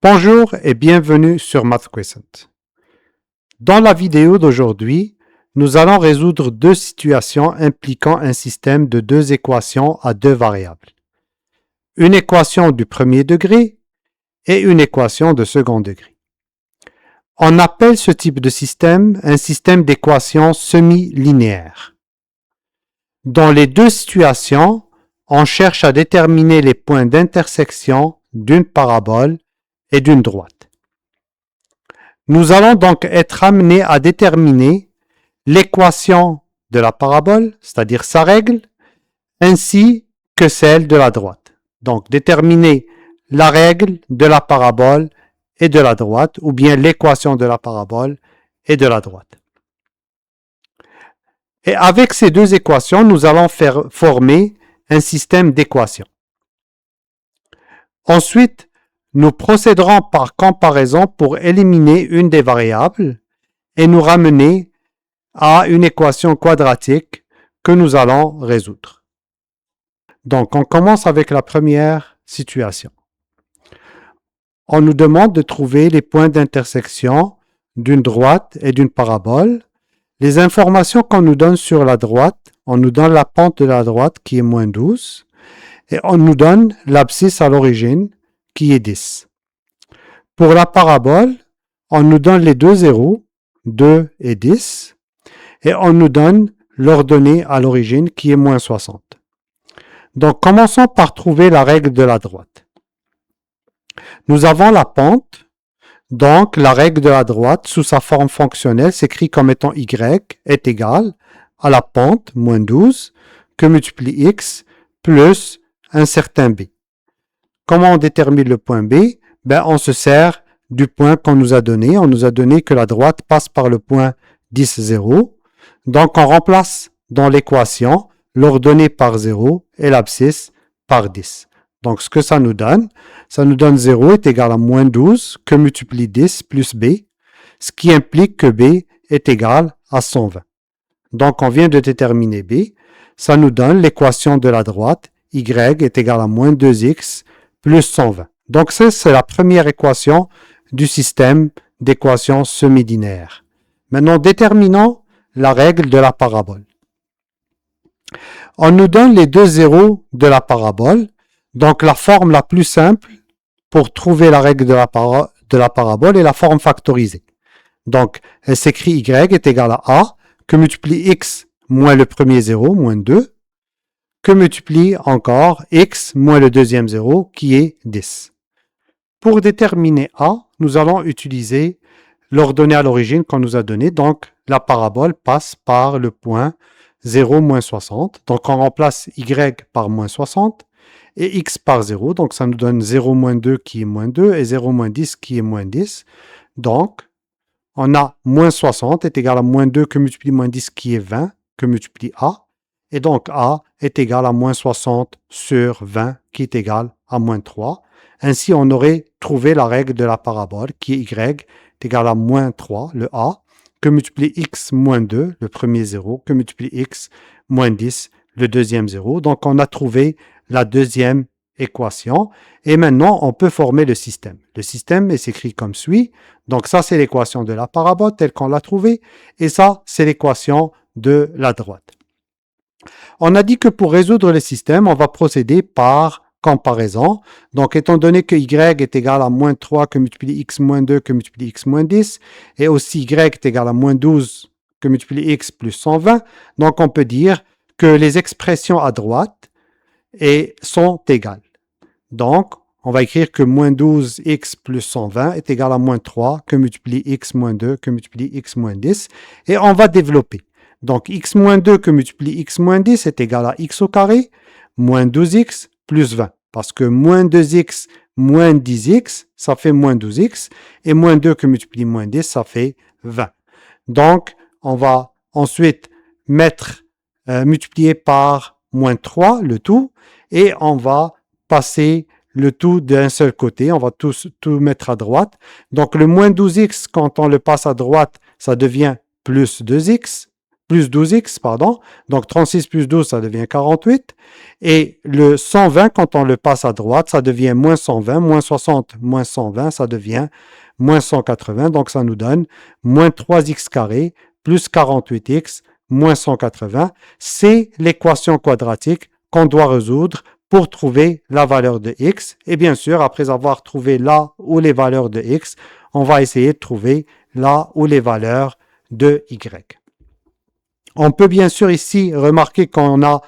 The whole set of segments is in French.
Bonjour et bienvenue sur MathQuescent. Dans la vidéo d'aujourd'hui, nous allons résoudre deux situations impliquant un système de deux équations à deux variables. Une équation du premier degré et une équation de second degré. On appelle ce type de système un système d'équations semi-linéaires. Dans les deux situations, on cherche à déterminer les points d'intersection d'une parabole et d'une droite. Nous allons donc être amenés à déterminer l'équation de la parabole, c'est-à-dire sa règle, ainsi que celle de la droite. Donc, déterminer la règle de la parabole et de la droite, ou bien l'équation de la parabole et de la droite. Et avec ces deux équations, nous allons former un système d'équations. Ensuite, nous procéderons par comparaison pour éliminer une des variables et nous ramener à une équation quadratique que nous allons résoudre. Donc, on commence avec la première situation. On nous demande de trouver les points d'intersection d'une droite et d'une parabole. Les informations qu'on nous donne sur la droite, on nous donne la pente de la droite qui est moins 12 et on nous donne l'abscisse à l'origine qui est 10. Pour la parabole, on nous donne les deux zéros, 2 et 10, et on nous donne l'ordonnée à l'origine qui est moins 60. Donc, commençons par trouver la règle de la droite. Nous avons la pente, donc la règle de la droite sous sa forme fonctionnelle s'écrit comme étant y est égal à la pente, moins 12, que multiplie x plus un certain b. Comment on détermine le point B? On se sert du point qu'on nous a donné. On nous a donné que la droite passe par le point 10, 0. Donc, on remplace dans l'équation l'ordonnée par 0 et l'abscisse par 10. Donc, ce que ça nous donne 0 est égal à moins 12 que multiplie 10 plus b, ce qui implique que b est égal à 120. Donc, on vient de déterminer b. Ça nous donne l'équation de la droite, y est égal à moins 2x plus 120. Donc, ça, c'est la première équation du système d'équations semi-linéaires. Maintenant, déterminons la règle de la parabole. On nous donne les deux zéros de la parabole. Donc, la forme la plus simple pour trouver la règle de la parabole est la forme factorisée. Donc, elle s'écrit y est égal à a, que multiplie x moins le premier zéro, moins 2, que multiplie encore x moins le deuxième zéro, qui est 10. Pour déterminer a, nous allons utiliser l'ordonnée à l'origine qu'on nous a donnée. Donc, la parabole passe par le point 0, moins 60. Donc, on remplace y par moins 60 et x par 0. Donc, ça nous donne 0 moins 2 qui est moins 2 et 0 moins 10 qui est moins 10. Donc, on a moins 60 est égal à moins 2 que multiplie moins 10 qui est 20 que multiplie a. Et donc, a est égal à moins 60 sur 20 qui est égal à moins 3. Ainsi, on aurait trouvé la règle de la parabole qui est y est égal à moins 3, le a, que multiplie x moins 2, le premier 0, que multiplie x moins 10, le deuxième 0. Donc, on a trouvé la deuxième équation. Et maintenant, on peut former le système. Le système s'écrit comme suit. Donc, ça, c'est l'équation de la parabole telle qu'on l'a trouvée. Et ça, c'est l'équation de la droite. On a dit que pour résoudre le système, on va procéder par comparaison. Donc, étant donné que y est égal à moins 3 que multiplie x moins 2 que multiplie x moins 10, et aussi y est égal à moins 12 que multiplie x plus 120, donc on peut dire que les expressions à droite sont égales. Donc, on va écrire que moins 12x plus 120 est égal à moins 3 que multiplie x moins 2 que multiplie x moins 10, et on va développer. Donc, x moins 2 que multiplie x moins 10 est égal à x au carré, moins 12x plus 20. Parce que moins 2x moins 10x, ça fait moins 12x. Et moins 2 que multiplie moins 10, ça fait 20. Donc, on va ensuite multiplier par moins 3 le tout. Et on va passer le tout d'un seul côté. On va tout mettre à droite. Donc, le moins 12x, quand on le passe à droite, ça devient plus 2x. plus 12x, pardon. Donc 36 plus 12, ça devient 48. Et le 120, quand on le passe à droite, ça devient moins 120, moins 60, moins 120, ça devient moins 180. Donc ça nous donne moins 3x carré plus 48x moins 180. C'est l'équation quadratique qu'on doit résoudre pour trouver la valeur de x. Et bien sûr, après avoir trouvé là où les valeurs de x, on va essayer de trouver là où les valeurs de y. On peut bien sûr ici remarquer qu'on a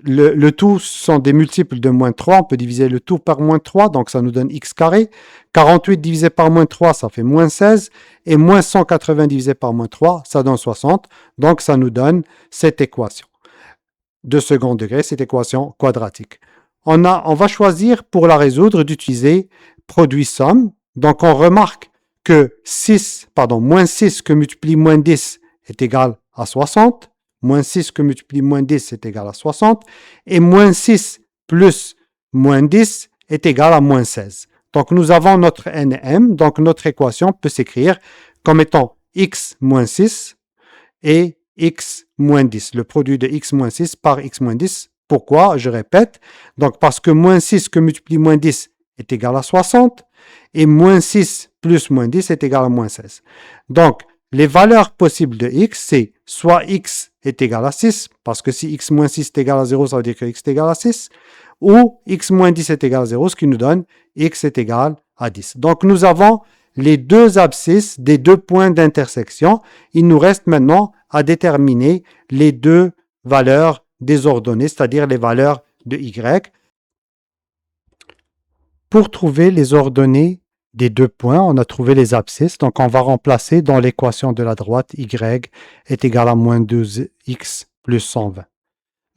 le tout sont des multiples de moins 3. On peut diviser le tout par moins 3, donc ça nous donne x carré. 48 divisé par moins 3, ça fait moins 16. Et moins 180 divisé par moins 3, ça donne 60. Donc ça nous donne cette équation de second degré, cette équation quadratique. On va choisir pour la résoudre d'utiliser produit-somme. Donc on remarque que moins 6 que multiplie moins 10 est égal à 60. Moins 6 que multiplie moins 10 est égal à 60. Et moins 6 plus moins 10 est égal à moins 16. Donc nous avons notre NM. Donc notre équation peut s'écrire comme étant x moins 6 et x moins 10. Le produit de x moins 6 par x moins 10. Pourquoi? Je répète. Donc parce que moins 6 que multiplie moins 10 est égal à 60. Et moins 6 plus moins 10 est égal à moins 16. Donc, les valeurs possibles de x, c'est soit x est égal à 6, parce que si x moins 6 est égal à 0, ça veut dire que x est égal à 6, ou x moins 10 est égal à 0, ce qui nous donne x est égal à 10. Donc, nous avons les deux abscisses des deux points d'intersection. Il nous reste maintenant à déterminer les deux valeurs des ordonnées, c'est-à-dire les valeurs de y. Pour trouver les ordonnées des deux points, on a trouvé les abscisses. Donc, on va remplacer dans l'équation de la droite y est égal à moins 12x plus 120.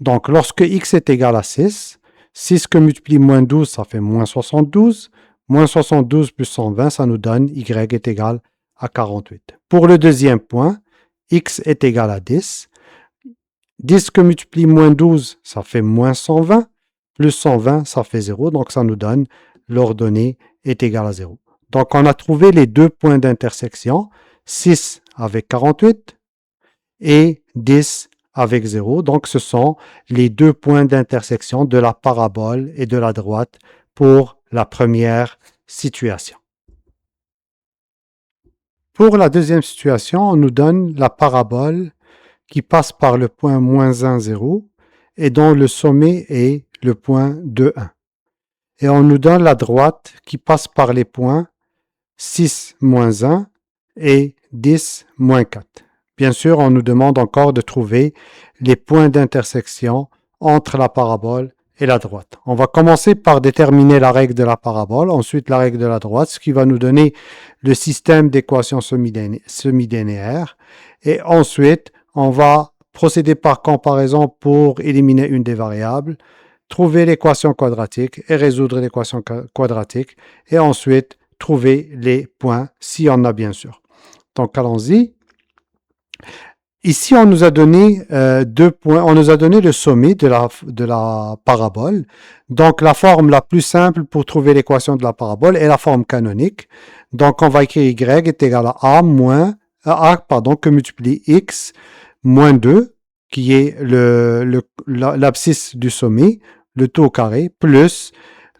Donc, lorsque x est égal à 6, 6 que multiplie moins 12, ça fait moins 72. Moins 72 plus 120, ça nous donne y est égal à 48. Pour le deuxième point, x est égal à 10. 10 que multiplie moins 12, ça fait moins 120. Plus 120, ça fait 0. Donc, ça nous donne l'ordonnée est égal à 0. Donc, on a trouvé les deux points d'intersection, 6 avec 48 et 10 avec 0. Donc, ce sont les deux points d'intersection de la parabole et de la droite pour la première situation. Pour la deuxième situation, on nous donne la parabole qui passe par le point moins 1, 0 et dont le sommet est le point 2, 1. Et on nous donne la droite qui passe par les points 6, moins 1 et 10, moins 4. Bien sûr, on nous demande encore de trouver les points d'intersection entre la parabole et la droite. On va commencer par déterminer la règle de la parabole, ensuite la règle de la droite, ce qui va nous donner le système d'équations semi-linéaires. Et ensuite, on va procéder par comparaison pour éliminer une des variables, trouver l'équation quadratique et résoudre l'équation quadratique. Et ensuite, trouver les points, si on a bien sûr. Donc, allons-y. Ici, on nous a donné deux points. On nous a donné le sommet de la parabole. Donc, la forme la plus simple pour trouver l'équation de la parabole est la forme canonique. Donc, on va écrire y est égal à que multiplie x moins 2, qui est l'abscisse du sommet, le tout au carré, plus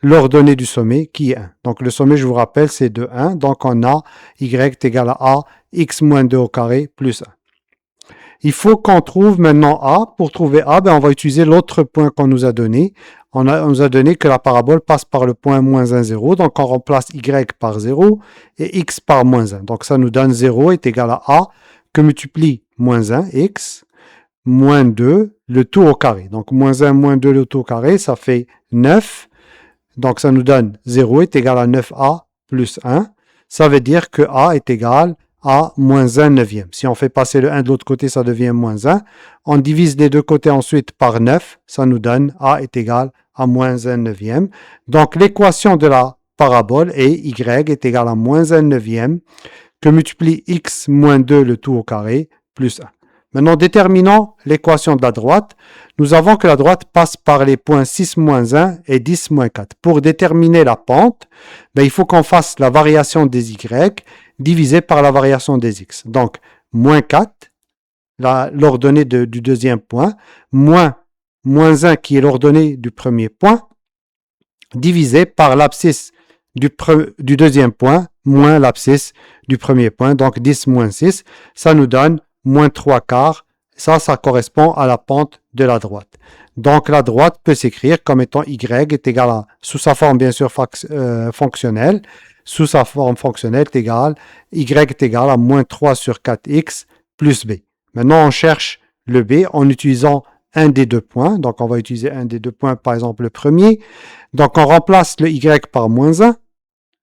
l'ordonnée du sommet qui est 1. Donc, le sommet, je vous rappelle, c'est de 1. Donc, on a y est égal à x moins 2 au carré plus 1. Il faut qu'on trouve maintenant a. Pour trouver a, on va utiliser l'autre point qu'on nous a donné. On nous a donné que la parabole passe par le point moins 1, 0. Donc, on remplace y par 0 et x par moins 1. Donc, ça nous donne 0 est égal à a que multiplie moins 1, x, moins 2, le tout au carré. Donc, moins 1, moins 2, le tout au carré, ça fait 9. Donc, ça nous donne 0 est égal à 9a plus 1. Ça veut dire que a est égal à moins 1 neuvième. Si on fait passer le 1 de l'autre côté, ça devient moins 1. On divise les deux côtés ensuite par 9. Ça nous donne a est égal à moins 1 neuvième. Donc, l'équation de la parabole est y est égal à moins 1 neuvième que multiplie x moins 2 le tout au carré plus 1. Maintenant, déterminons l'équation de la droite. Nous avons que la droite passe par les points 6 moins 1 et 10 moins 4. Pour déterminer la pente, il faut qu'on fasse la variation des y divisée par la variation des x. Donc, moins 4 l'ordonnée du deuxième point, moins 1 qui est l'ordonnée du premier point, divisé par l'abscisse du deuxième point, moins l'abscisse du premier point. Donc 10 moins 6, ça nous donne moins 3 quarts. Ça correspond à la pente de la droite. Donc la droite peut s'écrire comme étant y est égal à, sous sa forme bien sûr fonctionnelle, sous sa forme fonctionnelle est égal, y est égal à moins 3 sur 4x plus b. Maintenant on cherche le b en utilisant un des deux points. Donc on va utiliser un des deux points, par exemple le premier. Donc on remplace le y par moins 1,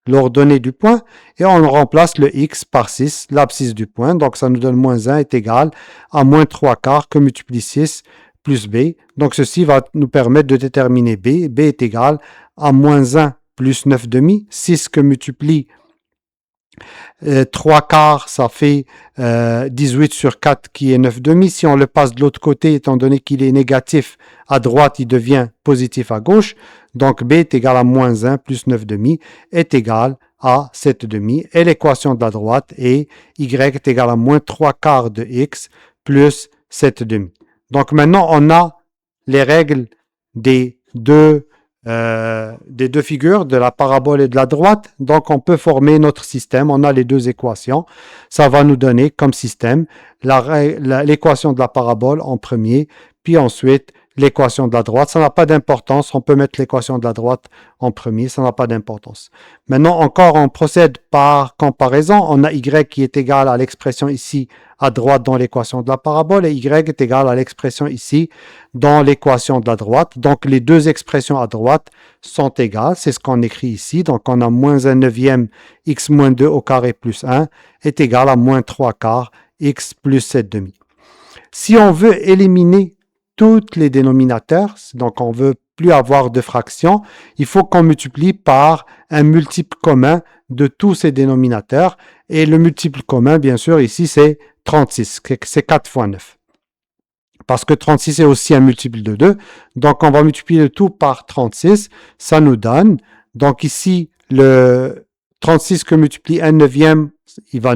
l'ordonnée du point, et on remplace le x par 6, l'abscisse du point. Donc ça nous donne moins 1 est égal à moins 3 quarts que multiplie 6 plus b. Donc ceci va nous permettre de déterminer b. b est égal à moins 1 plus 9 demi. 6 que multiplie 3 quarts, ça fait 18 sur 4 qui est 9 demi. Si on le passe de l'autre côté, étant donné qu'il est négatif à droite, il devient positif à gauche. Donc b est égal à moins 1 plus 9 demi est égal à 7 demi. Et l'équation de la droite est y est égal à moins 3 quarts de x plus 7 demi. Donc maintenant, on a les règles des deux figures, de la parabole et de la droite. Donc on peut former notre système. On a les deux équations. Ça va nous donner comme système l'équation de la parabole en premier, puis ensuite l'équation de la droite. Ça n'a pas d'importance. On peut mettre l'équation de la droite en premier. Ça n'a pas d'importance. Maintenant encore, on procède par comparaison. On a y qui est égal à l'expression ici à droite dans l'équation de la parabole et y est égal à l'expression ici dans l'équation de la droite. Donc les deux expressions à droite sont égales. C'est ce qu'on écrit ici. Donc on a moins 1 neuvième x moins 2 au carré plus 1 est égal à moins 3 quarts x plus 7 demi. Si on veut éliminer toutes les dénominateurs, donc on veut plus avoir de fractions, il faut qu'on multiplie par un multiple commun de tous ces dénominateurs. Et le multiple commun, bien sûr, ici, c'est 36, c'est 4 fois 9. Parce que 36 est aussi un multiple de 2. Donc, on va multiplier le tout par 36. Ça nous donne, donc ici, le 36 que multiplie 1 neuvième,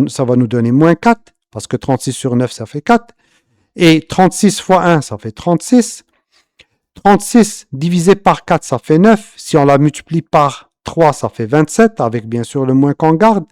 ça va nous donner moins 4. Parce que 36 sur 9, ça fait 4. Et 36 fois 1, ça fait 36. 36 divisé par 4, ça fait 9. Si on la multiplie par 3, ça fait 27, avec bien sûr le moins qu'on garde.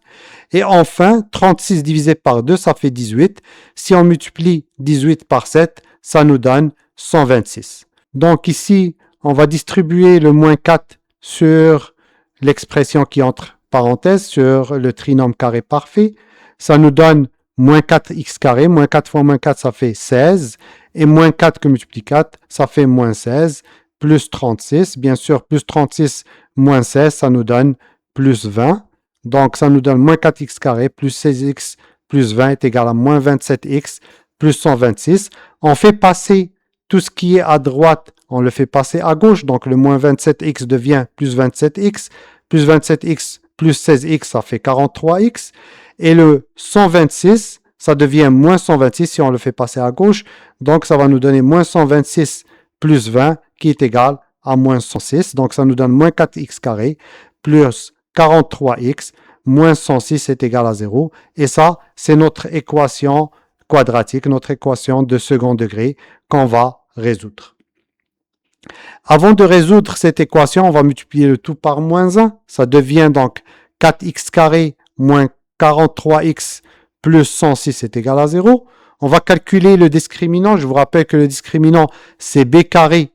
Et enfin, 36 divisé par 2, ça fait 18. Si on multiplie 18 par 7, ça nous donne 126. Donc ici, on va distribuer le moins 4 sur l'expression qui entre parenthèses, sur le trinôme carré parfait. Ça nous donne moins 4x carré, moins 4 fois moins 4, ça fait 16. Et moins 4 que multiplie 4, ça fait moins 16, plus 36. Bien sûr, plus 36 moins 16, ça nous donne plus 20. Donc, ça nous donne moins 4x carré plus 16x plus 20 est égal à moins 27x plus 126. On fait passer tout ce qui est à droite, on le fait passer à gauche. Donc, le moins 27x devient plus 27x. Plus 27x plus 16x, ça fait 43x. Et le 126, ça devient moins 126 si on le fait passer à gauche. Donc, ça va nous donner moins 126 plus 20 qui est égal à moins 106. Donc, ça nous donne moins 4x carré plus 43x moins 106 est égal à 0. Et ça, c'est notre équation quadratique, notre équation de second degré qu'on va résoudre. Avant de résoudre cette équation, on va multiplier le tout par moins 1. Ça devient donc 4x carré moins 43x plus 106 est égal à 0. On va calculer le discriminant. Je vous rappelle que le discriminant, c'est b carré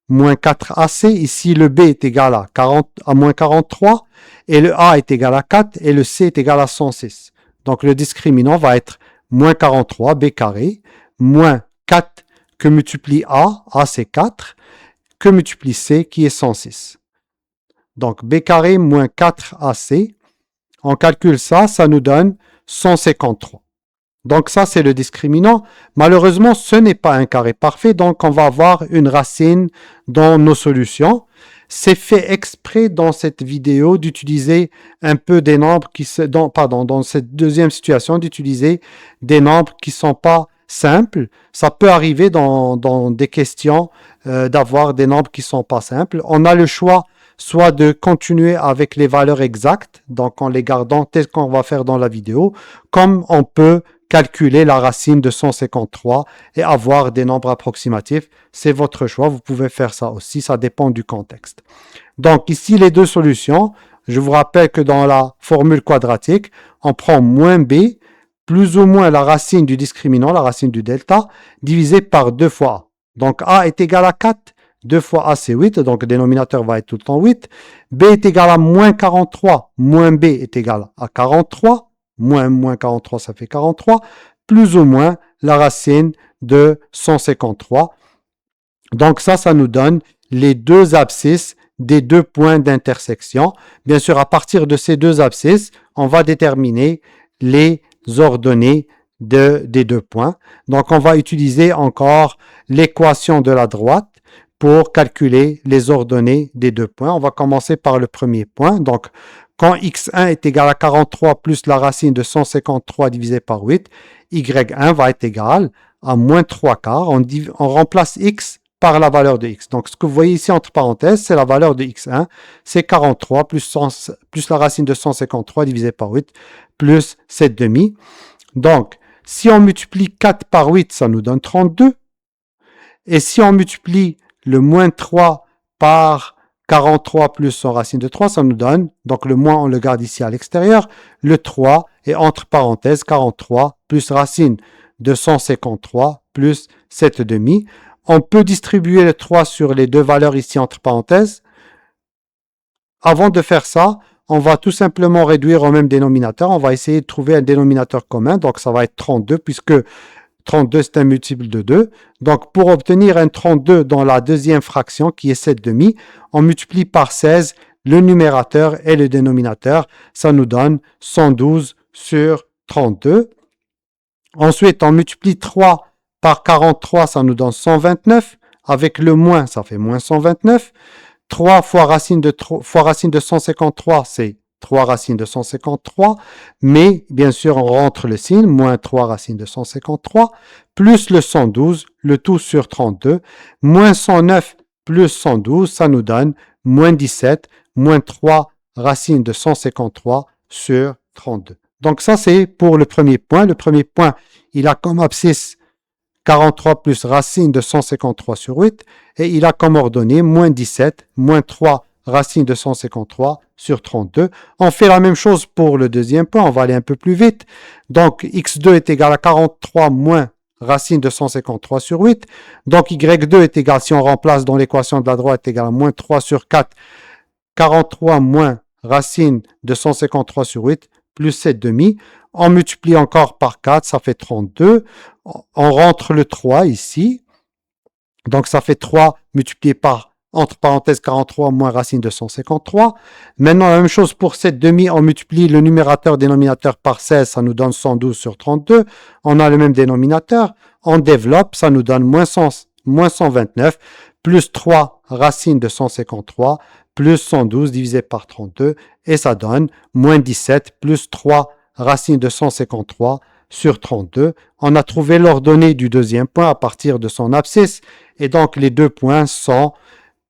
moins 4ac. Ici, le b est égal à moins 43 et le a est égal à 4 et le c est égal à 106. Donc, le discriminant va être moins 43 b carré moins 4 que multiplie a c'est 4, que multiplie c qui est 106. Donc, b carré moins 4ac. On calcule ça, ça nous donne 153. Donc ça, c'est le discriminant. Malheureusement, ce n'est pas un carré parfait, donc on va avoir une racine dans nos solutions. C'est fait exprès dans cette vidéo d'utiliser un peu des nombres dans cette deuxième situation, d'utiliser des nombres qui ne sont pas simples. Ça peut arriver dans des questions d'avoir des nombres qui ne sont pas simples. On a le choix soit de continuer avec les valeurs exactes, donc en les gardant tel qu'on va faire dans la vidéo, comme on peut calculer la racine de 153 et avoir des nombres approximatifs. C'est votre choix, vous pouvez faire ça aussi, ça dépend du contexte. Donc ici, les deux solutions, je vous rappelle que dans la formule quadratique, on prend moins b, plus ou moins la racine du discriminant, la racine du delta, divisé par 2 fois a. Donc a est égal à 4, 2 fois a c'est 8, donc le dénominateur va être tout le temps 8. B est égal à moins 43, moins b est égal à 43, moins 43 ça fait 43, plus ou moins la racine de 153. Donc ça nous donne les deux abscisses des deux points d'intersection. Bien sûr, à partir de ces deux abscisses, on va déterminer les ordonnées des deux points. Donc, on va utiliser encore l'équation de la droite pour calculer les ordonnées des deux points. On va commencer par le premier point. Donc, quand x1 est égal à 43 plus la racine de 153 divisé par 8, y1 va être égal à moins 3 quarts. On remplace x par la valeur de x. Donc, ce que vous voyez ici entre parenthèses, c'est la valeur de x1. C'est 43 plus la racine de 153 divisé par 8 plus 7 demi. Donc, si on multiplie 4 par 8, ça nous donne 32. Et si on multiplie le moins 3 par 43 plus son racine de 3, ça nous donne, donc le moins on le garde ici à l'extérieur, le 3 et entre parenthèses 43 plus racine de 153 plus 7 demi. On peut distribuer le 3 sur les deux valeurs ici entre parenthèses. Avant de faire ça, on va tout simplement réduire au même dénominateur. On va essayer de trouver un dénominateur commun. Donc, ça va être 32 puisque 32, c'est un multiple de 2. Donc, pour obtenir un 32 dans la deuxième fraction, qui est 7 demi, on multiplie par 16 le numérateur et le dénominateur. Ça nous donne 112 sur 32. Ensuite, on multiplie 3 par 43, ça nous donne 129. Avec le moins, ça fait moins 129. 3 fois racine de 153, c'est 3 racines de 153. Mais, bien sûr, on rentre le signe, moins 3 racines de 153, plus le 112, le tout sur 32. Moins 109 plus 112, ça nous donne moins 17, moins 3 racines de 153 sur 32. Donc ça, c'est pour le premier point. Le premier point, il a comme abscisse 43 plus racine de 153 sur 8, et il a comme ordonnée moins 17, moins 3 racine de 153 sur 32. On fait la même chose pour le deuxième point, on va aller un peu plus vite. Donc, x2 est égal à 43 moins racine de 153 sur 8. Donc, y2 est égal, si on remplace dans l'équation de la droite, est égal à moins 3 sur 4. 43 moins racine de 153 sur 8 plus 7 demi. On multiplie encore par 4, ça fait 32. On rentre le 3 ici. Donc, ça fait 3 multiplié par, entre parenthèses, 43 moins racine de 153. Maintenant, la même chose pour 7 demi. On multiplie le numérateur dénominateur par 16, ça nous donne 112 sur 32. On a le même dénominateur. On développe, ça nous donne moins 129 plus 3 racine de 153 plus 112 divisé par 32. Et ça donne moins 17 plus 3 racine de 153 sur 32. On a trouvé l'ordonnée du deuxième point à partir de son abscisse. Et donc, les deux points sont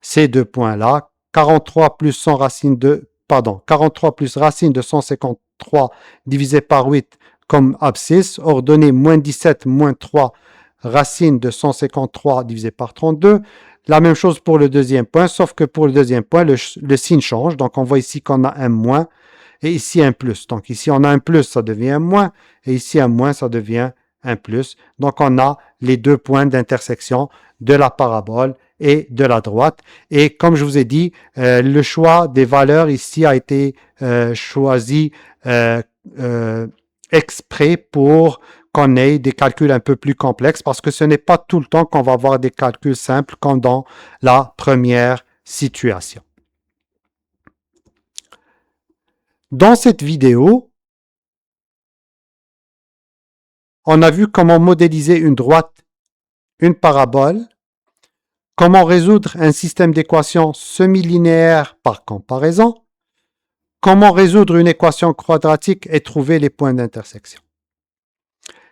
ces deux points-là. 43 plus racine de 153 divisé par 8 comme abscisse. Ordonnée moins 17 moins 3 racine de 153 divisé par 32. La même chose pour le deuxième point, sauf que pour le deuxième point, le signe change. Donc, on voit ici qu'on a un moins et ici un plus. Donc, ici, on a un plus, ça devient un moins. Et ici, un moins, ça devient un plus. Donc, on a les deux points d'intersection de la parabole et de la droite. Et comme je vous ai dit, le choix des valeurs ici a été choisi exprès pour qu'on ait des calculs un peu plus complexes parce que ce n'est pas tout le temps qu'on va avoir des calculs simples comme dans la première situation. Dans cette vidéo, on a vu comment modéliser une droite, une parabole, comment résoudre un système d'équations semi-linéaire par comparaison, comment résoudre une équation quadratique et trouver les points d'intersection.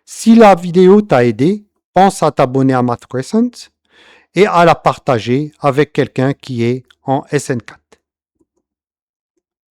Si la vidéo t'a aidé, pense à t'abonner à Math Crescent et à la partager avec quelqu'un qui est en SN4.